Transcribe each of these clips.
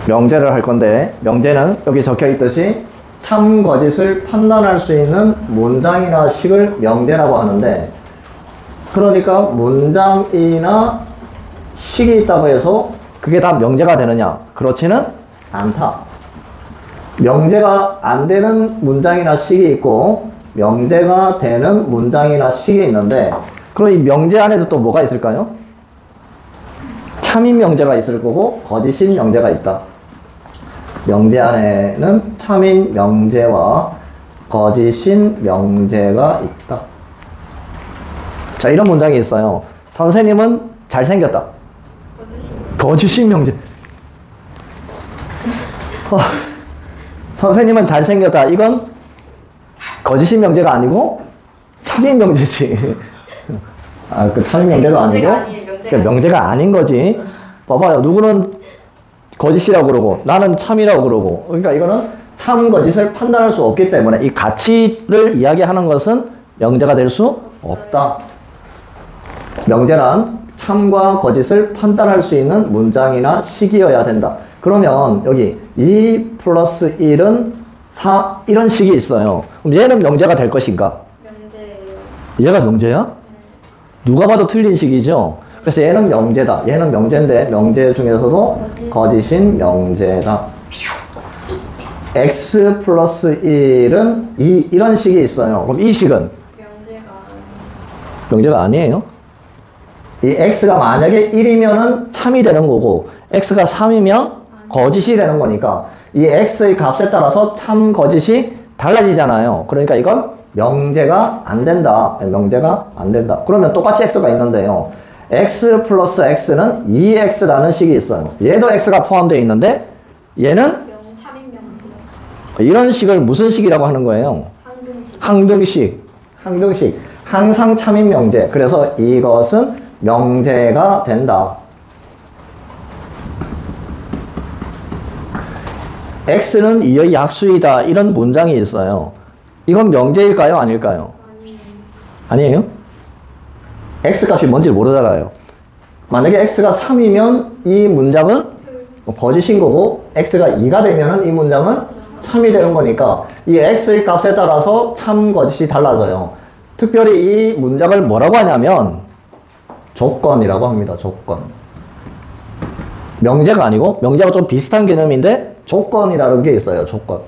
명제를 할 건데, 명제는 여기 적혀 있듯이 참 거짓을 판단할 수 있는 문장이나 식을 명제라고 하는데, 그러니까 문장이나 식이 있다고 해서 그게 다 명제가 되느냐? 그렇지는 않다. 명제가 안 되는 문장이나 식이 있고 명제가 되는 문장이나 식이 있는데, 그럼 이 명제 안에도 또 뭐가 있을까요? 참인 명제가 있을 거고 거짓인 명제가 있다. 명제 안에는 참인 명제와 거짓인 명제가 있다. 자, 이런 문장이 있어요. 선생님은 잘생겼다. 거짓인 명제. 선생님은 잘생겼다. 이건 거짓인 명제가 아니고 참인 명제지. 아, 그 참인 명제도 아니고 명제가 아닌 거지. 봐봐요. 누구는 거짓이라고 그러고 나는 참이라고 그러고. 그러니까 이거는 참 거짓을 판단할 수 없기 때문에 이 가치를 이야기하는 것은 명제가 될 수 없다. 명제란 참과 거짓을 판단할 수 있는 문장이나 식이어야 된다. 그러면 여기 2 플러스 1은 4 이런 식이 있어요. 그럼 얘는 명제가 될 것인가? 명제예요. 얘가 명제야? 누가 봐도 틀린 식이죠. 그래서 얘는 명제다. 얘는 명제인데 명제 중에서도 거짓인 명제다. x 플러스 1은 이런 식이 있어요. 그럼 이 식은? 명제가 아니에요. 이 x가 만약에 1이면은 참이 되는 거고 x가 3이면 거짓이 되는 거니까 이 x의 값에 따라서 참 거짓이 달라지잖아요. 그러니까 이건 명제가 안 된다. 명제가 안 된다. 그러면 똑같이 x가 있는데요. x 플러스 x는 2x라는 식이 있어요. 얘도 x가 포함되어 있는데 얘는 이런 식을 무슨 식이라고 하는 거예요? 항등식. 항등식. 항상 참인 명제. 그래서 이것은 명제가 된다. x는 2의 약수이다. 이런 문장이 있어요. 이건 명제일까요? 아닐까요? 아니에요? x값이 뭔지 모르잖아요. 만약에 x가 3이면 이 문장은 거짓인 거고 x가 2가 되면 이 문장은 참이 되는 거니까 이 x의 값에 따라서 참 거짓이 달라져요. 특별히 이 문장을 뭐라고 하냐면 조건이라고 합니다. 조건. 명제가 아니고 명제하고 좀 비슷한 개념인데 조건이라는 게 있어요. 조건.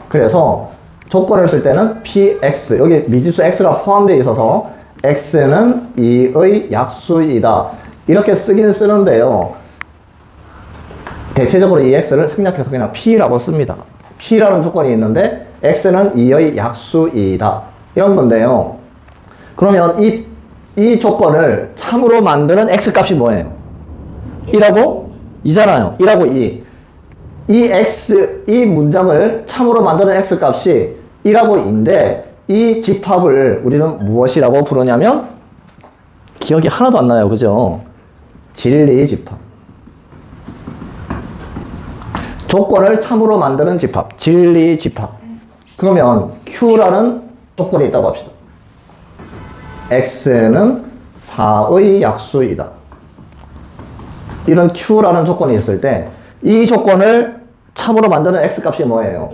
그래서 조건을 쓸 때는 px, 여기 미지수 x가 포함되어 있어서 x는 2의 약수이다. 이렇게 쓰긴 쓰는데요. 대체적으로 이 x를 생략해서 그냥 p라고 씁니다. p라는 조건이 있는데 x는 2의 약수이다. 이런 건데요. 그러면 이 조건을 참으로 만드는 x값이 뭐예요? 1하고 2잖아요. 1하고 2. 이 문장을 참으로 만드는 x값이 1하고 2인데 이 집합을 우리는 무엇이라고 부르냐면 기억이 하나도 안 나요. 그죠? 진리 집합. 조건을 참으로 만드는 집합. 진리 집합. 그러면 Q라는 조건이 있다고 합시다. X는 4의 약수이다. 이런 Q라는 조건이 있을 때 이 조건을 참으로 만드는 X값이 뭐예요?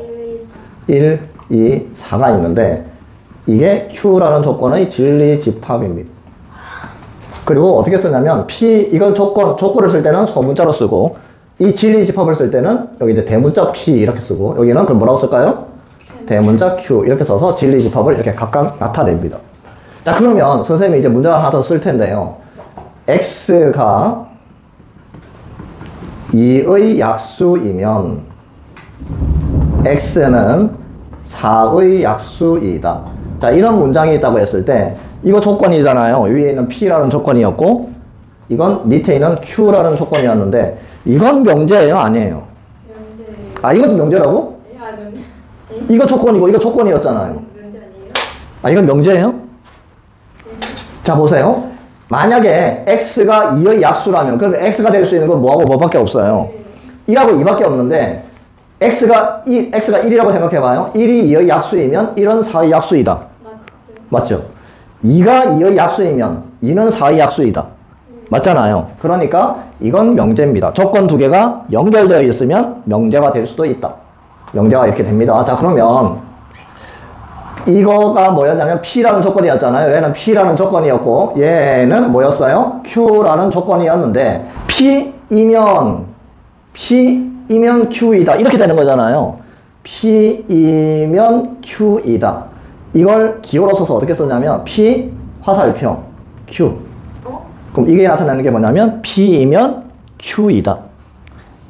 1, 2, 4가 있는데 이게 Q라는 조건의 진리 집합입니다. 그리고 어떻게 쓰냐면 이건 조건을 쓸 때는 소문자로 쓰고 이 진리 집합을 쓸 때는 여기 이제 대문자 P 이렇게 쓰고 여기는 그럼 뭐라고 쓸까요? 대문자 Q 이렇게 써서 진리 집합을 이렇게 각각 나타냅니다. 자, 그러면 선생님이 이제 문장을 하나 더 쓸 텐데요. X가 2의 약수이면 X는 4의 약수이다. 자, 이런 문장이 있다고 했을 때 이거 조건이잖아요. 위에 있는 P라는 조건이었고 이건 밑에 있는 Q라는 조건이었는데 이건 명제예요? 아니에요? 명제예요. 아, 이건 명제라고? 이거 조건이고 이거 조건이었잖아요. 명제 아니에요? 아, 이건 명제예요? 자, 보세요. 만약에 x가 2의 약수라면 그럼 x가 될 수 있는 건 뭐하고 뭐밖에 없어요? 1하고 2밖에 없는데 x가 1이라고 생각해봐요. 1이 2의 약수이면 1은 4의 약수이다. 맞죠? 2가 2의 약수이면 2는 4의 약수이다. 맞잖아요. 그러니까 이건 명제입니다. 조건 두 개가 연결되어 있으면 명제가 될 수도 있다. 명제가 이렇게 됩니다. 자, 그러면 이거가 뭐였냐면 P라는 조건이었잖아요. 얘는 P라는 조건이었고 얘는 뭐였어요? Q라는 조건이었는데 P이면 Q이다. 이렇게 되는 거잖아요. P이면 Q이다. 이걸 기호로 써서 어떻게 썼냐면 P 화살표 Q. 그럼 이게 나타나는 게 뭐냐면 P이면 Q이다.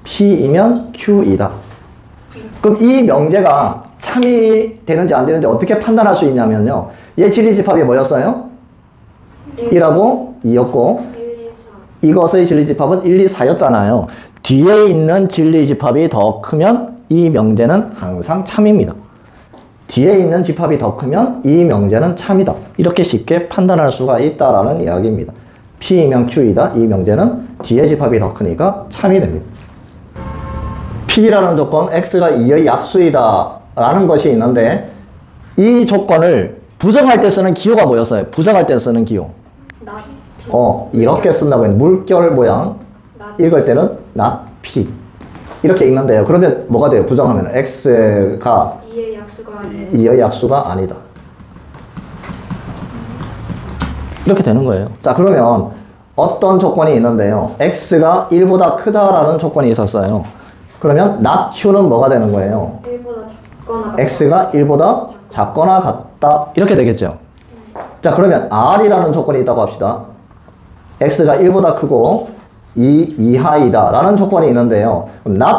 P이면 Q이다. 그럼 이 명제가 참이 되는지 안 되는지 어떻게 판단할 수 있냐면요. 얘 진리집합이 뭐였어요? 1하고 2였고 1, 2, 4. 이것의 진리집합은 1, 2, 4였잖아요. 뒤에 있는 진리집합이 더 크면 이 명제는 항상 참입니다. 뒤에 있는 집합이 더 크면 이 명제는 참이다. 이렇게 쉽게 판단할 수가 있다라는 이야기입니다. P이면 Q이다. 이 명제는 뒤에 집합이 더 크니까 참이 됩니다. P라는 조건 X가 2의 약수이다 라는 것이 있는데 이 조건을 부정할 때 쓰는 기호가 뭐였어요? 부정할 때 쓰는 기호. not P. 이렇게 쓴다고 했는데 물결 모양 읽을 때는 not P 이렇게 읽는데요. 그러면 뭐가 돼요? 부정하면 X가 2의 약수가 아니에요. 2의 약수가 아니다. 이렇게 되는 거예요. 자, 그러면 어떤 조건이 있는데요. X가 1보다 크다라는 조건이 있었어요. 그러면 not Q는 뭐가 되는 거예요? 1보다 작거나 같다. X가 1보다 작거나 같다. 이렇게 되겠죠. 자, 그러면 R이라는 조건이 있다고 합시다. X가 1보다 크고 2 이하이다 라는 조건이 있는데요. 그럼 not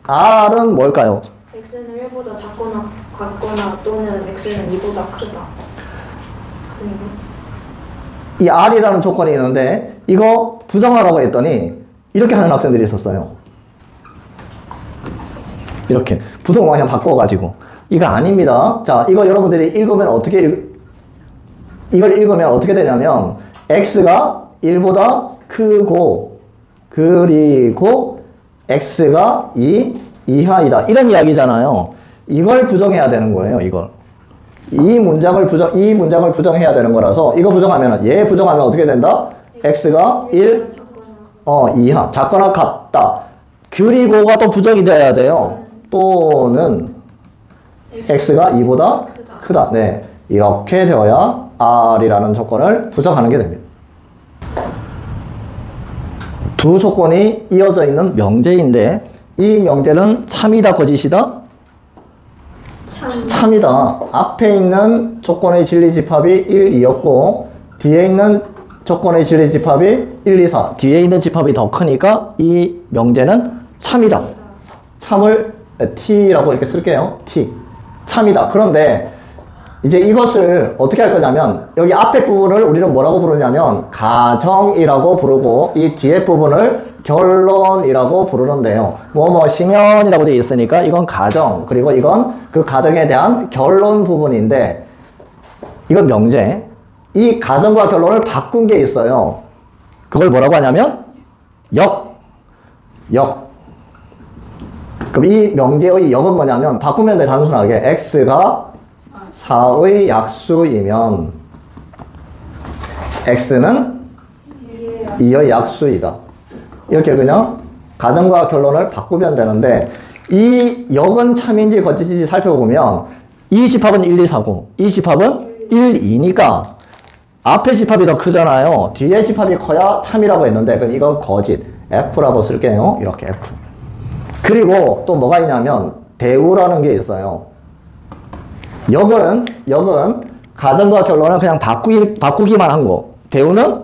R은 뭘까요? X는 1보다 작거나 같거나 또는 X는 2보다 크다. 그리고 이 R이라는 조건이 있는데 이거 부정하라고 했더니 이렇게 하는 학생들이 있었어요. 이렇게 부정 그냥 바꿔가지고 이거 아닙니다. 자, 이거 여러분들이 읽으면 이걸 읽으면 어떻게 되냐면 X가 1보다 크고 그리고 X가 2 이하이다 이런 이야기잖아요. 이걸 부정해야 되는 거예요. 이걸 이 문장을 부정해야 되는 거라서 이거 부정하면 얘 부정하면 어떻게 된다? X가 1 이하 작거나 같다. 그리고가 또 부정이 돼야 돼요. 또는 X가 2보다 크다. 네, 이렇게 되어야 R이라는 조건을 부정하는 게 됩니다. 두 조건이 이어져 있는 명제인데 이 명제는 참이다 거짓이다? 참이다. 앞에 있는 조건의 진리집합이 1, 2였고 뒤에 있는 조건의 진리집합이 1, 2, 4. 뒤에 있는 집합이 더 크니까 이 명제는 참이다. 참을 T라고 이렇게 쓸게요. T. 참이다. 그런데 이제 이것을 어떻게 할 거냐면 여기 앞에 부분을 우리는 뭐라고 부르냐면 가정이라고 부르고 이 뒤에 부분을 결론이라고 부르는데요. 뭐뭐시면이라고 되어 있으니까 이건 가정, 그리고 이건 그 가정에 대한 결론 부분인데 이건 명제. 이 가정과 결론을 바꾼 게 있어요. 그걸 뭐라고 하냐면 역. 그럼 이 명제의 역은 뭐냐면 바꾸면 돼. 단순하게 X가 4의 약수이면 X는 2의 약수이다. 이렇게 그냥 가정과 결론을 바꾸면 되는데 이 역은 참인지 거짓인지 살펴보면 이 집합은 1, 2, 4고 이 집합은 1, 2니까 앞에 집합이 더 크잖아요. 뒤에 집합이 커야 참이라고 했는데 그럼 이건 거짓. F라고 쓸게요. 이렇게 F. 그리고 또 뭐가 있냐면 대우라는 게 있어요. 역은 가정과 결론을 그냥 바꾸기만 한 거. 대우는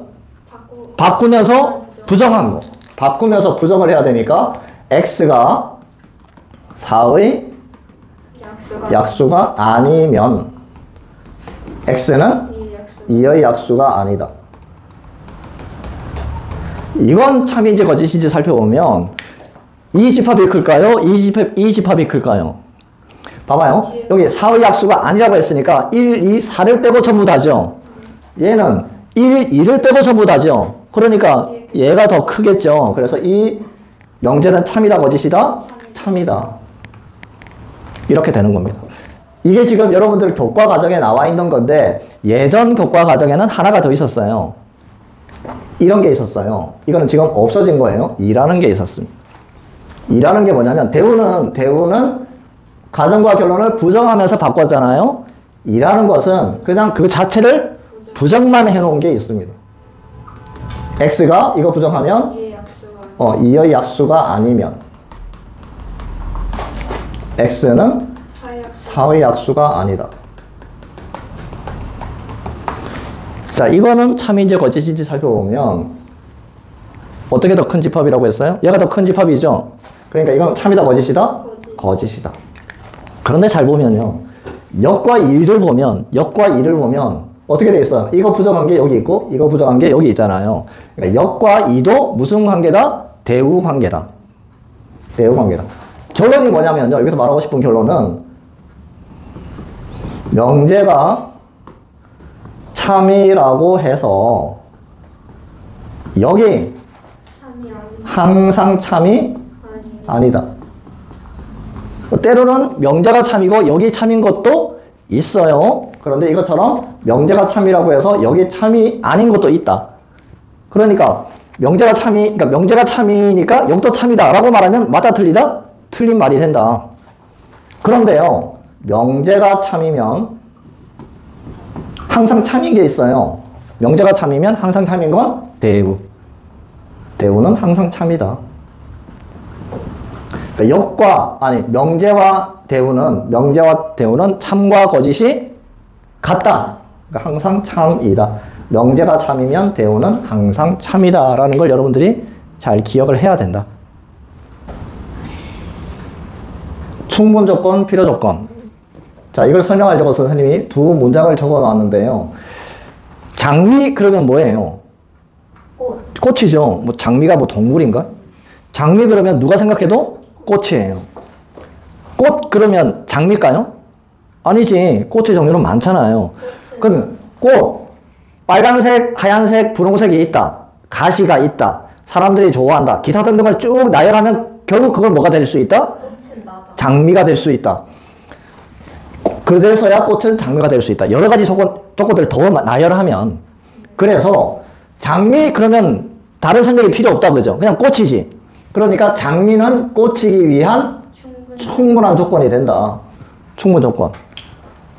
바꾸면서 부정한 거. 바꾸면서 부정을 해야 되니까 X가 4의 약수가 아니면 X는 2의 약수가 아니다. 이건 참인지 거짓인지 살펴보면 이 집합이 클까요? 이 집합이 클까요? 봐봐요. 여기 4의 약수가 아니라고 했으니까 1, 2, 4를 빼고 전부 다죠. 얘는 1, 2를 빼고 전부 다죠. 그러니까 얘가 더 크겠죠. 그래서 이 명제는 참이다 거짓이다? 참이다. 이렇게 되는 겁니다. 이게 지금 여러분들 교과 과정에 나와 있는 건데 예전 교과 과정에는 하나가 더 있었어요. 이런 게 있었어요. 이거는 지금 없어진 거예요. 2라는 게 있었습니다. 2라는 게 뭐냐면 대우는 가정과 결론을 부정하면서 바꿨잖아요. 2라는 것은 그냥 그 자체를 부정만 해놓은 게 있습니다. x가 이거 부정하면 이의 약수가 2의 약수가 아니면 x는 사약수 4의 약수가 아니다. 자, 이거는 참인지 거짓인지 살펴보면 어떻게 더 큰 집합이라고 했어요? 얘가 더 큰 집합이죠? 그러니까 이건 참이다 거짓이다? 거짓이다. 그런데 잘 보면요. 역과 이를 보면 어떻게 돼 있어요? 이거 부정한 게 여기 있고 이거 부정한 게 여기 있잖아요. 그러니까 역과 이도 무슨 관계다? 대우 관계다. 대우 관계다. 결론이 뭐냐면요. 여기서 말하고 싶은 결론은 명제가 참이라고 해서 여기 참이 아니 항상 참이 아니 아니다. 때로는 명제가 참이고 여기 참인 것도 있어요. 그런데 이것처럼 명제가 참이라고 해서 여기 참이 아닌 것도 있다. 그러니까 명제가 참이니까 여기도 참이다라고 말하면 맞다 틀리다? 틀린 말이 된다. 그런데요. 명제가 참이면 항상 참인 게 있어요. 명제가 참이면 항상 참인 건 대우. 대우는 항상 참이다. 그러니까 명제와 대우는 참과 거짓이 같다. 그러니까 항상 참이다. 명제가 참이면 대우는 항상 참이다라는 걸 여러분들이 잘 기억을 해야 된다. 충분 조건, 필요 조건. 자, 이걸 설명하려고 선생님이 두 문장을 적어 놨는데요. 장미 그러면 뭐예요? 꽃이죠. 뭐 장미가 뭐 동물인가? 장미 그러면 누가 생각해도 꽃이에요. 꽃 그러면 장미일까요? 아니지. 꽃의 종류는 많잖아요. 그럼 꽃 빨간색, 하얀색, 분홍색이 있다. 가시가 있다. 사람들이 좋아한다. 기타 등등을 쭉 나열하면 결국 그걸 뭐가 될 수 있다? 꽃은 나다 장미가 될 수 있다. 그래서야 꽃은 장미가 될 수 있다. 여러 가지 조건들을 더 나열하면. 그래서 장미 그러면 다른 설명이 필요 없다 그죠? 그냥 꽃이지. 그러니까 장미는 꽃이기 위한 충분한 조건이 된다. 충분 조건.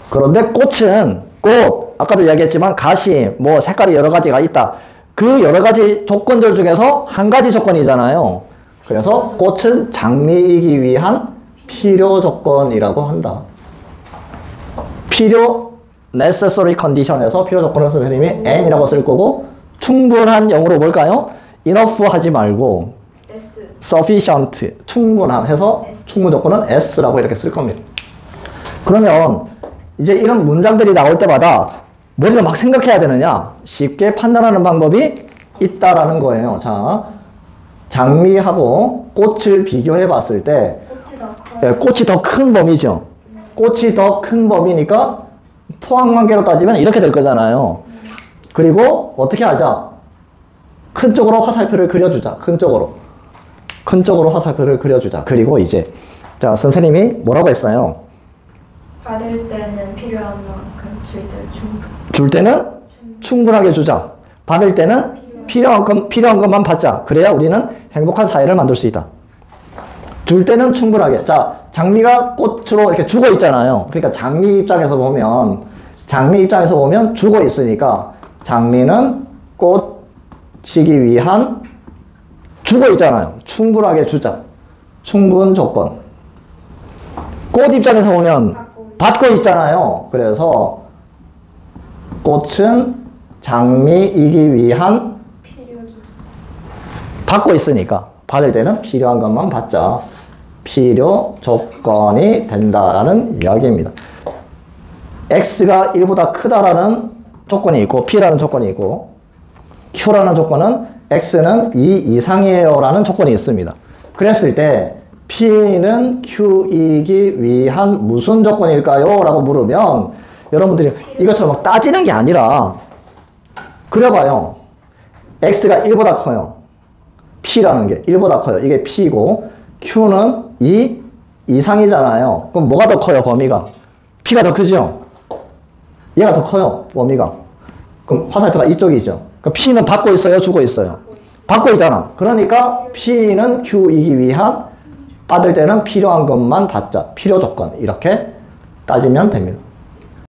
그런데 꽃은 아까도 이야기했지만 가시, 뭐 색깔이 여러 가지가 있다. 그 여러 가지 조건들 중에서 한 가지 조건이잖아요. 그래서 꽃은 장미이기 위한 필요 조건이라고 한다. 필요 necessary condition에서 필요 조건을 선생님이 N이라고 쓸 거고 충분한 영어로 뭘까요? enough 하지 말고 S sufficient 충분한 해서 충분 조건은 S라고 이렇게 쓸 겁니다. 그러면 이제 이런 문장들이 나올 때마다 머리를 막 생각해야 되느냐? 쉽게 판단하는 방법이 있다라는 거예요. 자, 장미하고 꽃을 비교해 봤을 때 꽃이 더 큰 범위죠. 꽃이 더 큰 범위니까 포항관계로 따지면 이렇게 될 거잖아요. 그리고 어떻게 하자? 큰 쪽으로 화살표를 그려주자. 큰 쪽으로 화살표를 그려주자. 그리고 이제 자 선생님이 뭐라고 했어요? 받을 때는 필요한 만큼 줄 때는 충분하게 주자. 받을 때는 필요한 것만 받자. 그래야 우리는 행복한 사회를 만들 수 있다. 줄 때는 충분하게. 자, 장미가 꽃으로 이렇게 죽어 있잖아요. 그러니까 장미 입장에서 보면 죽어 있으니까 장미는 꽃이기 위한 죽어 있잖아요. 충분하게 주자. 충분 조건. 꽃 입장에서 보면 받고 있잖아요. 그래서 꽃은 장미이기 위한 받고 있으니까 받을 때는 필요한 것만 받자. 필요 조건이 된다라는 이야기입니다. X가 1보다 크다라는 조건이 있고 P라는 조건이 있고 Q라는 조건은 X는 2 이상이에요 라는 조건이 있습니다. 그랬을 때 P는 Q이기 위한 무슨 조건일까요? 라고 물으면 여러분들이 이것처럼 막 따지는 게 아니라 그려봐요. X가 1보다 커요. P라는 게 1보다 커요. 이게 P고 Q는 2 이상이잖아요. 그럼 뭐가 더 커요? 범위가. P가 더 크죠? 얘가 더 커요. 범위가. 그럼 화살표가 이쪽이죠. 그러니까 P는 받고 있어요? 주고 있어요? 받고 있잖아. 그러니까 P는 Q이기 위한 받을 때는 필요한 것만 받자. 필요 조건. 이렇게 따지면 됩니다.